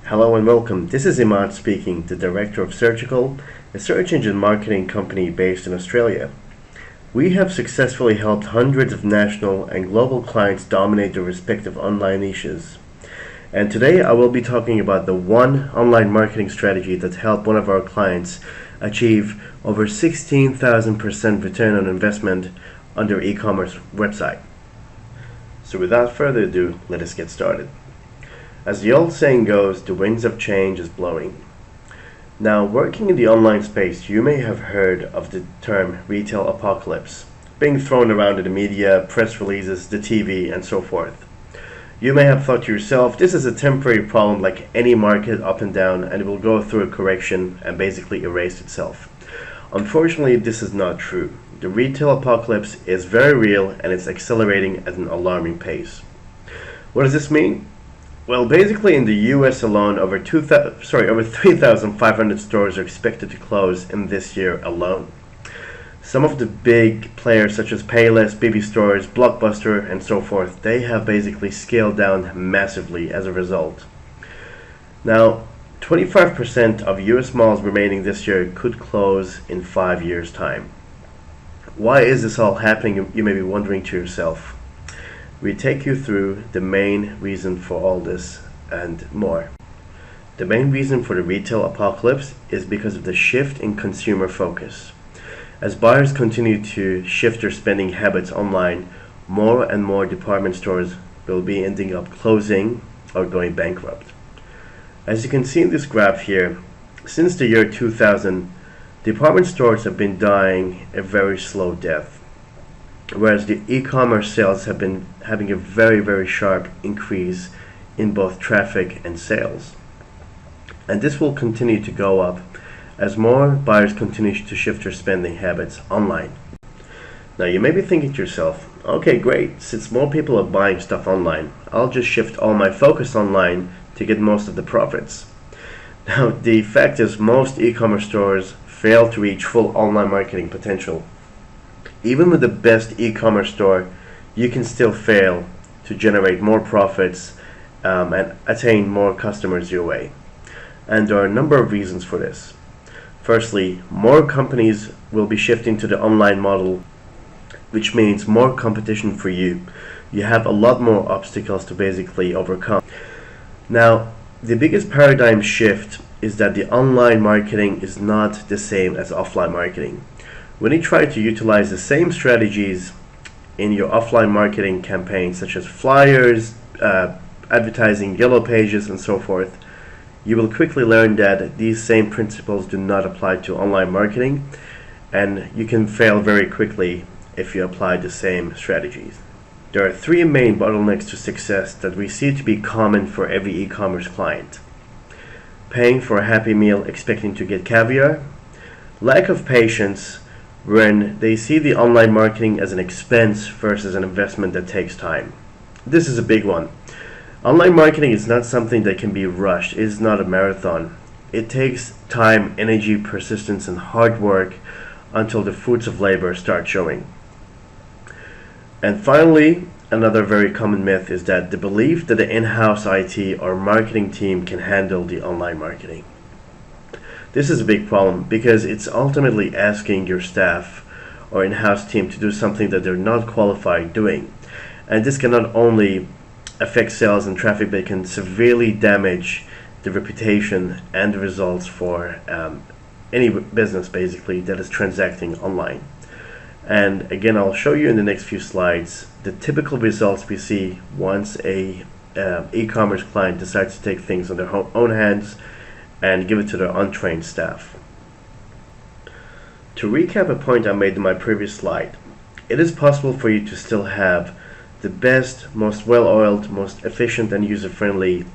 Hello and welcome. This is Imad speaking, the Director of Surgical, a search engine marketing company based in Australia. We have successfully helped hundreds of national and global clients dominate their respective online niches. And today I will be talking about the one online marketing strategy that helped one of our clients achieve over 16,000% return on investment on their e-commerce website. So without further ado, let us get started. As the old saying goes, the winds of change is blowing. Now, working in the online space, you may have heard of the term retail apocalypse being thrown around in the media, press releases, the TV, and so forth. You may have thought to yourself, this is a temporary problem like any market up and down, and it will go through a correction and basically erase itself. Unfortunately, this is not true. The retail apocalypse is very real and it's accelerating at an alarming pace. What does this mean? Well, basically in the US alone, over 3,500 stores are expected to close in this year alone. Some of the big players such as Payless, BB Stores, Blockbuster, and so forth, they have basically scaled down massively as a result. Now, 25% of US malls remaining this year could close in 5 years' time. Why is this all happening, you may be wondering to yourself. We take you through the main reason for all this and more. The main reason for the retail apocalypse is because of the shift in consumer focus. As buyers continue to shift their spending habits online, more and more department stores will be ending up closing or going bankrupt. As you can see in this graph here, since the year 2000, department stores have been dying a very slow death, whereas the e-commerce sales have been having a very sharp increase in both traffic and sales. And this will continue to go up as more buyers continue to shift their spending habits online. Now you may be thinking to yourself, okay, great, since more people are buying stuff online, I'll just shift all my focus online to get most of the profits. Now the fact is most e-commerce stores fail to reach full online marketing potential. Even with the best e-commerce store, you can still fail to generate more profits and attain more customers your way. And there are a number of reasons for this. Firstly, more companies will be shifting to the online model, which means more competition for you. You have a lot more obstacles to basically overcome. Now, the biggest paradigm shift is that the online marketing is not the same as offline marketing. When you try to utilize the same strategies in your offline marketing campaigns, such as flyers, advertising, yellow pages, and so forth, you will quickly learn that these same principles do not apply to online marketing, and you can fail very quickly if you apply the same strategies. There are three main bottlenecks to success that we see to be common for every e-commerce client. Paying for a Happy Meal expecting to get caviar, lack of patience when they see the online marketing as an expense versus an investment that takes time. This is a big one. Online marketing is not something that can be rushed. It is not a marathon. It takes time, energy, persistence, and hard work until the fruits of labor start showing. And finally, another very common myth is that the belief that the in-house IT or marketing team can handle the online marketing. This is a big problem because it's ultimately asking your staff or in-house team to do something that they're not qualified doing. And this can not only affect sales and traffic, but it can severely damage the reputation and the results for any business basically that is transacting online. And again, I'll show you in the next few slides the typical results we see once a e-commerce client decides to take things on their own hands and give it to their untrained staff. To recap a point I made in my previous slide, it is possible for you to still have the best, most well-oiled, most efficient and user-friendly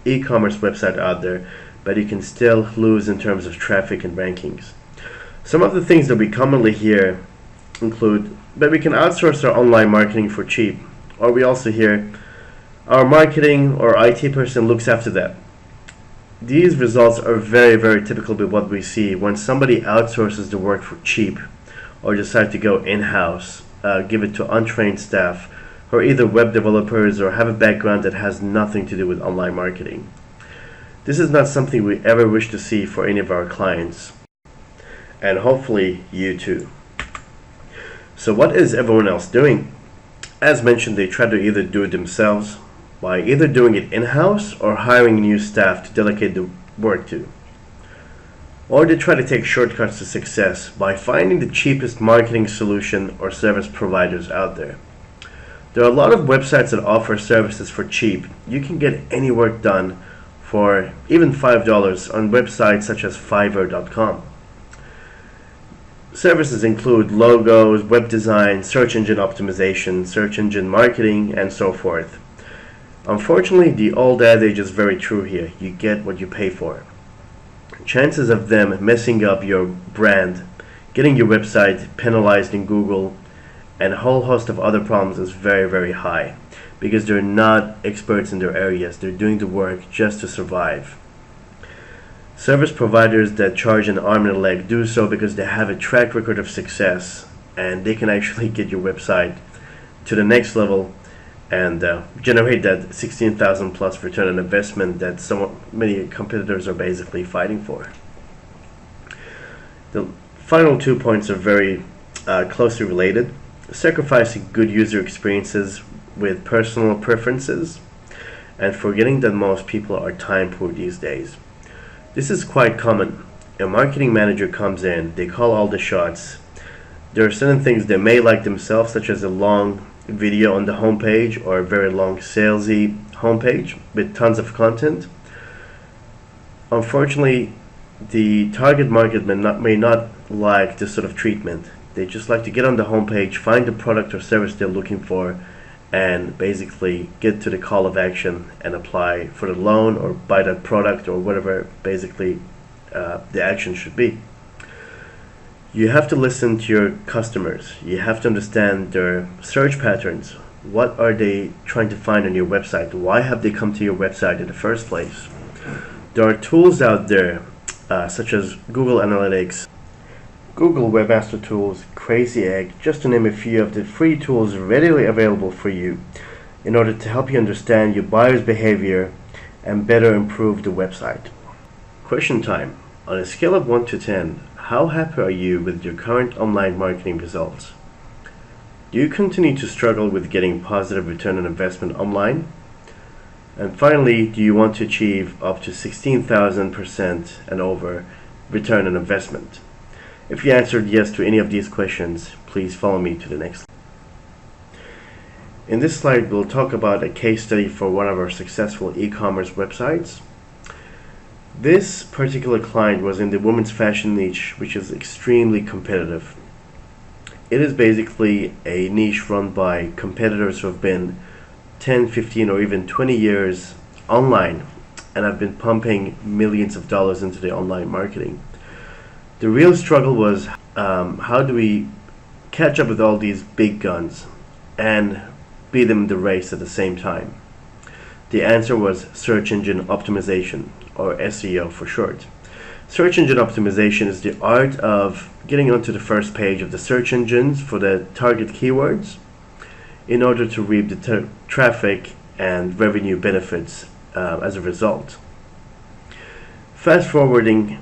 e-commerce website out there, but you can still lose in terms of traffic and rankings. Some of the things that we commonly hear include that we can outsource our online marketing for cheap, or we also hear our marketing or IT person looks after that. These results are very typical with what we see when somebody outsources the work for cheap or decide to go in-house, give it to untrained staff who are either web developers or have a background that has nothing to do with online marketing. This is not something we ever wish to see for any of our clients, and hopefully you too. So what is everyone else doing? As mentioned, they try to either do it themselves by either doing it in-house or hiring new staff to delegate the work to. Or they try to take shortcuts to success by finding the cheapest marketing solution or service providers out there. There are a lot of websites that offer services for cheap. You can get any work done for even $5 on websites such as Fiverr.com. Services include logos, web design, search engine optimization, search engine marketing, and so forth. Unfortunately, the old adage is very true here. You get what you pay for. Chances of them messing up your brand, getting your website penalized in Google, and a whole host of other problems is very, very high because they're not experts in their areas. They're doing the work just to survive. Service providers that charge an arm and a leg do so because they have a track record of success and they can actually get your website to the next level and generate that 16,000 plus return on investment that many competitors are basically fighting for. The final 2 points are very closely related. Sacrificing good user experiences with personal preferences and forgetting that most people are time poor these days. This is quite common. A marketing manager comes in, they call all the shots. There are certain things they may like themselves, such as a long video on the homepage or a very long salesy homepage with tons of content. Unfortunately, the target market may not like this sort of treatment. They just like to get on the homepage, find the product or service they're looking for, and basically get to the call of action and apply for the loan or buy that product or whatever basically the action should be. You have to listen to your customers. You have to understand their search patterns. What are they trying to find on your website? Why have they come to your website in the first place? There are tools out there such as Google Analytics, Google Webmaster Tools, Crazy Egg, just to name a few of the free tools readily available for you in order to help you understand your buyer's behavior and better improve the website. Question time. On a scale of 1 to 10, how happy are you with your current online marketing results? Do you continue to struggle with getting positive return on investment online? And finally, do you want to achieve up to 16,000% and over return on investment? If you answered yes to any of these questions, please follow me to the next slide. In this slide, we'll talk about a case study for one of our successful e-commerce websites. This particular client was in the women's fashion niche, which is extremely competitive. It is basically a niche run by competitors who have been 10, 15, or even 20 years online and have been pumping millions of dollars into the online marketing. The real struggle was how do we catch up with all these big guns and beat them in the race at the same time? The answer was search engine optimization, or SEO for short. Search engine optimization is the art of getting onto the first page of the search engines for the target keywords in order to reap the traffic and revenue benefits as a result. Fast forwarding,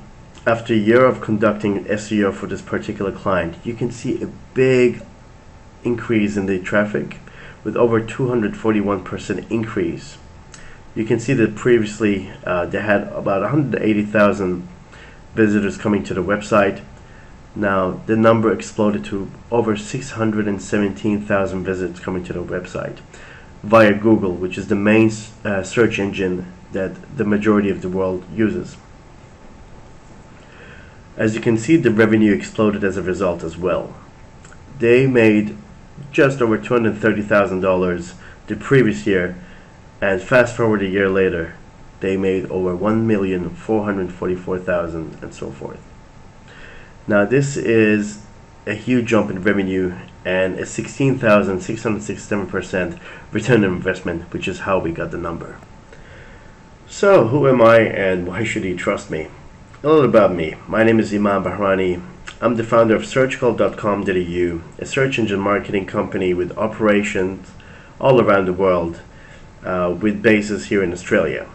after a year of conducting SEO for this particular client, you can see a big increase in the traffic with over 241% increase. You can see that previously they had about 180,000 visitors coming to the website. Now the number exploded to over 617,000 visits coming to the website via Google, which is the main search engine that the majority of the world uses. As you can see, the revenue exploded as a result as well. They made just over $230,000 the previous year, and fast forward a year later, they made over $1,444,000 and so forth. Now this is a huge jump in revenue and a 16,667% return on investment, which is how we got the number. So who am I and why should you trust me? A little about me. My name is Imam Bahrani. I'm the founder of searchcall.com.au, a search engine marketing company with operations all around the world with bases here in Australia.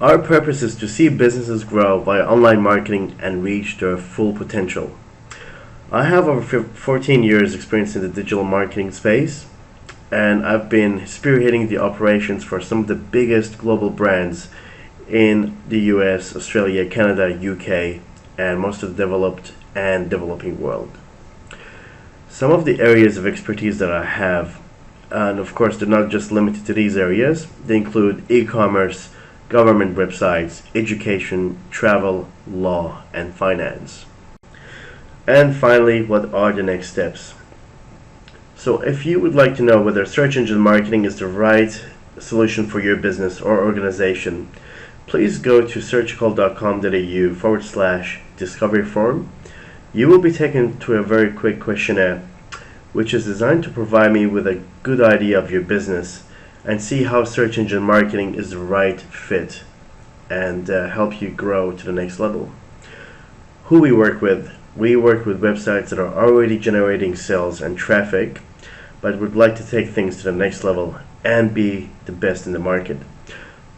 Our purpose is to see businesses grow via online marketing and reach their full potential. I have over 14 years experience in the digital marketing space, and I've been spearheading the operations for some of the biggest global brands in the US, Australia, Canada, UK, and most of the developed and developing world. Some of the areas of expertise that I have, and of course they're not just limited to these areas, they include e-commerce, government websites, education, travel, law, and finance. And finally, what are the next steps? So if you would like to know whether search engine marketing is the right solution for your business or organization, please go to searchcall.com.au/discovery form. You will be taken to a very quick questionnaire, which is designed to provide me with a good idea of your business and see how search engine marketing is the right fit and help you grow to the next level. Who we work with? We work with websites that are already generating sales and traffic, but would like to take things to the next level and be the best in the market.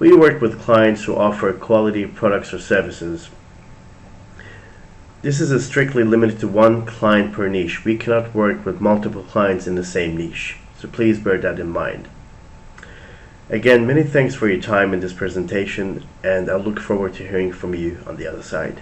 We work with clients who offer quality products or services. This is strictly limited to one client per niche. We cannot work with multiple clients in the same niche, so please bear that in mind. Again, many thanks for your time in this presentation, and I look forward to hearing from you on the other side.